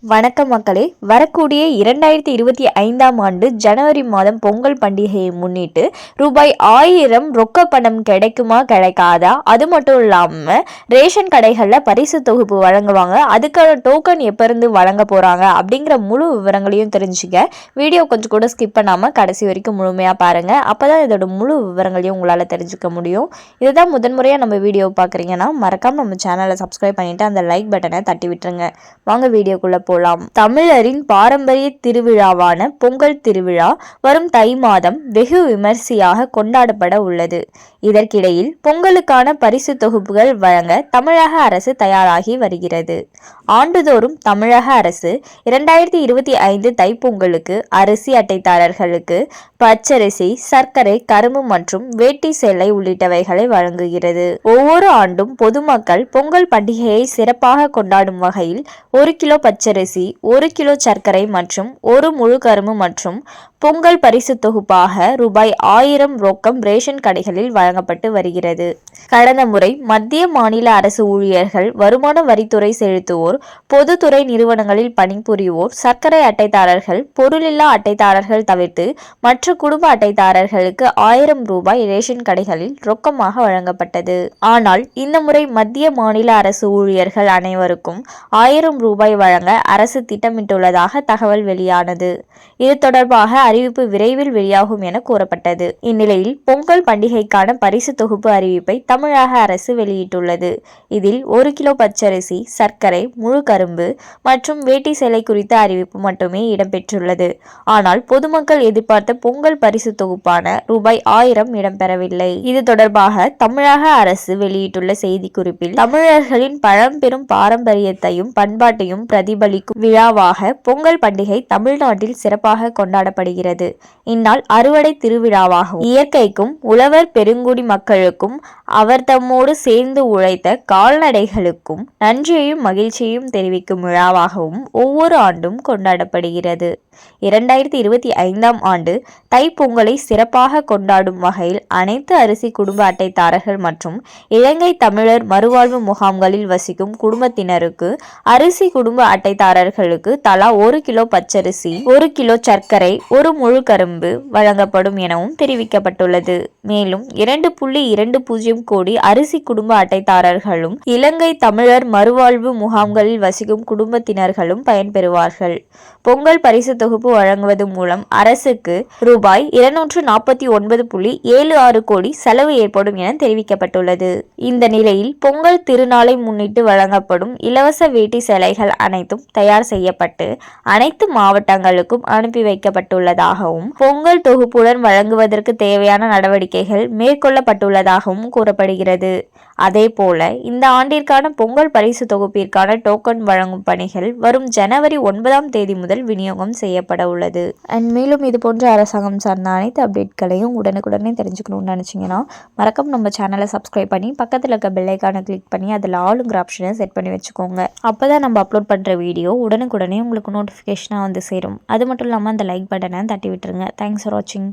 வணக்கம் மக்களே. வரக்கூடிய 2025ஆம் ஆண்டு ஜனவரி மாதம் பொங்கல் பண்டிகையை முன்னிட்டு ரூபாய் 1000 ரொக்க பணம் கிடைக்குமா கிடைக்காதா, அது மட்டும் இல்லாமல் ரேஷன் கடைகளில் பரிசு தொகுப்பு வழங்குவாங்க, அதுக்கான டோக்கன் எப்போ இருந்து வழங்க போகிறாங்க அப்படிங்கிற முழு விவரங்களையும் தெரிஞ்சுக்க வீடியோ கொஞ்சம் கூட ஸ்கிப் பண்ணாமல் கடைசி வரைக்கும் முழுமையாக பாருங்கள். அப்போ தான் இதோட முழு விவரங்களையும் உங்களால் தெரிஞ்சுக்க முடியும். இதுதான் முதன்முறையாக நம்ம வீடியோ பார்க்குறீங்கன்னா மறக்காமல் நம்ம சேனலை சப்ஸ்கிரைப் பண்ணிவிட்டு அந்த லைக் பட்டனை தட்டி விட்டுருங்க. வாங்க வீடியோக்குள்ளே போலாம். தமிழரின் பாரம்பரிய திருவிழாவான பொங்கல் திருவிழா வரும் தை மாதம் வெகு விமர்சையாக கொண்டாடப்பட உள்ளது. இதற்கிடையில் பொங்கலுக்கான பரிசு தொகுப்புகள் வழங்க தமிழக அரசு தயாராகி வருகிறது. ஆண்டுதோறும் தமிழக அரசு 2025 தைப்பொங்கலுக்கு அரிசி அட்டைதாரர்களுக்கு பச்சரிசி, சர்க்கரை, கரும்பு மற்றும் வேட்டி சேலை உள்ளிட்டவைகளை வழங்குகிறது. ஒவ்வொரு ஆண்டும் பொதுமக்கள் பொங்கல் பண்டிகையை சிறப்பாக கொண்டாடும் வகையில் 1 கிலோ பச்சரிசி, 1 கிலோ சர்க்கரை மற்றும் 1 முழு கரும்பு மற்றும் பொங்கல் பரிசு தொகுப்பாக ரூபாய் 1000 ரொக்கம் ரேஷன் கடைகளில் வழங்கப்பட்டு வருகிறது. கடந்த முறை மத்திய மாநில அரசு ஊழியர்கள், வருமான வரித்துறை செலுத்துவோர், பொதுத்துறை நிறுவனங்களில் பணிபுரிவோர், சர்க்கரை அட்டைதாரர்கள், பொருளில்லா அட்டைதாரர்கள் தவிர்த்து மற்ற குடும்ப அட்டைதாரர்களுக்கு 1000 ரூபாய் ரேஷன் கடைகளில் ரொக்கமாக வழங்கப்பட்டது. ஆனால் இந்த முறை மத்திய மாநில அரசு ஊழியர்கள் அனைவருக்கும் 1000 ரூபாய் வழங்க அரசு திட்டமிட்டுள்ளதாக தகவல் வெளியானது. இது தொடர்பாக அறிவிப்பு விரைவில் வெளியாகும் என கூறப்பட்டது. இந்நிலையில் பொங்கல் பண்டிகைக்கான பரிசு தொகுப்பு அறிவிப்பை தமிழக அரசு வெளியிட்டுள்ளது. இதில் 1 கிலோ பச்சரிசி, சர்க்கரை, முழு கரும்பு மற்றும் வேட்டி சேலை குறித்த அறிவிப்பு மட்டுமே இடம்பெற்றுள்ளது. ஆனால் பொதுமக்கள் எதிர்பார்த்த பொங்கல் பரிசு தொகுப்பான ரூபாய் 1000 இடம்பெறவில்லை. இது தொடர்பாக தமிழக அரசு வெளியிட்டுள்ள செய்திக்குறிப்பில், தமிழர்களின் பழம்பெரும் பாரம்பரியத்தையும் பண்பாட்டையும் பிரதிபலிக்கும் விழாவாக பொங்கல் பண்டிகை தமிழ்நாட்டில் சிறப்பாக கொண்டாடப்படுகிறது. இந்நாள் அறுவடை திருவிழாவாகவும், இயற்கைக்கும் உழவர் பெருங்குடி மக்களுக்கும் அவர் தம்மோடு சேர்ந்து உழைத்த கால்நடைகளுக்கும் நன்றியையும் மகிழ்ச்சியையும் தெரிவிக்கும் விழாவாகவும் ஒவ்வொரு ஆண்டும் கொண்டாடப்படுகிறது. 2025ஆம் ஆண்டு தைப்பொங்கலை சிறப்பாக கொண்டாடும் வகையில் அனைத்து அரிசி குடும்ப அட்டைதாரர்கள் மற்றும் இலங்கை தமிழர் மறுவாழ்வு முகாம்களில் வசிக்கும் குடும்பத்தினருக்கு அரிசி குடும்ப அட்டைதாரர்களுக்கு தலா 1 கிலோ பச்சரிசி, 1 கிலோ சர்க்கரை, 1 முழு கரும்பு வழங்கப்படும் எனவும் தெரிவிக்கப்பட்டுள்ளது. மேலும் 2.20 கோடி அரிசி குடும்ப அட்டைதாரர்களும் இலங்கை தமிழர் மறுவாழ்வு முகாம்களில் வசிக்கும் குடும்பத்தினர்களும் பயன்பெறுவார்கள். பொங்கல் பரிசு தொகுப்பு வழங்குவது மூலம் அரசுக்கு ரூபாய் 249.76 கோடி செலவு ஏற்படும் என தெரிவிக்கப்பட்டுள்ளது. இந்த நிலையில் பொங்கல் திருநாளை முன்னிட்டு வழங்கப்படும் இலவச வேட்டி சேலைகள் அனைத்தும் தயார் செய்யப்பட்டு அனைத்து மாவட்டங்களுக்கும் அனுப்பி வைக்கப்பட்டுள்ளதாகவும், பொங்கல் தொகுப்புடன் வழங்குவதற்கு தேவையான நடவடிக்கைகள் மேற்கொள்ளப்பட்டுள்ளதாகவும் கூறப்படுகிறது. அதேபோல இந்த ஆண்டிற்கான பொங்கல் பரிசு தொகுப்பிற்கான டோக்கன் வழங்கும் பணிகள் வரும் ஜனவரி 9ஆம் தேதி முதல் விநியோகம் செய்யப்பட உள்ளது. மேலும் இது போன்ற அரசாங்கம் சார்ந்த அனைத்து அப்டேட்களையும் உடனுக்குடனே தெரிஞ்சுக்கணும்னு நினச்சிங்கன்னா மறக்காம நம்ம சேனலை சப்ஸ்கிரைப் பண்ணி பக்கத்தில் இருக்க பெல் ஐக்கானை கிளிக் பண்ணி அதில் ஆளுங்கிற ஆப்ஷனை செட் பண்ணி வச்சுக்கோங்க. அப்போ தான் நம்ம அப்லோட் பண்ணுற வீடியோ உடனுக்குடனே உங்களுக்கு நோட்டிஃபிகேஷனாக வந்து சேரும். அது மட்டும் இல்லாமல் அந்த லைக் பட்டனை தட்டி விட்டுருங்க. தேங்க்ஸ் ஃபார் வாட்சிங்.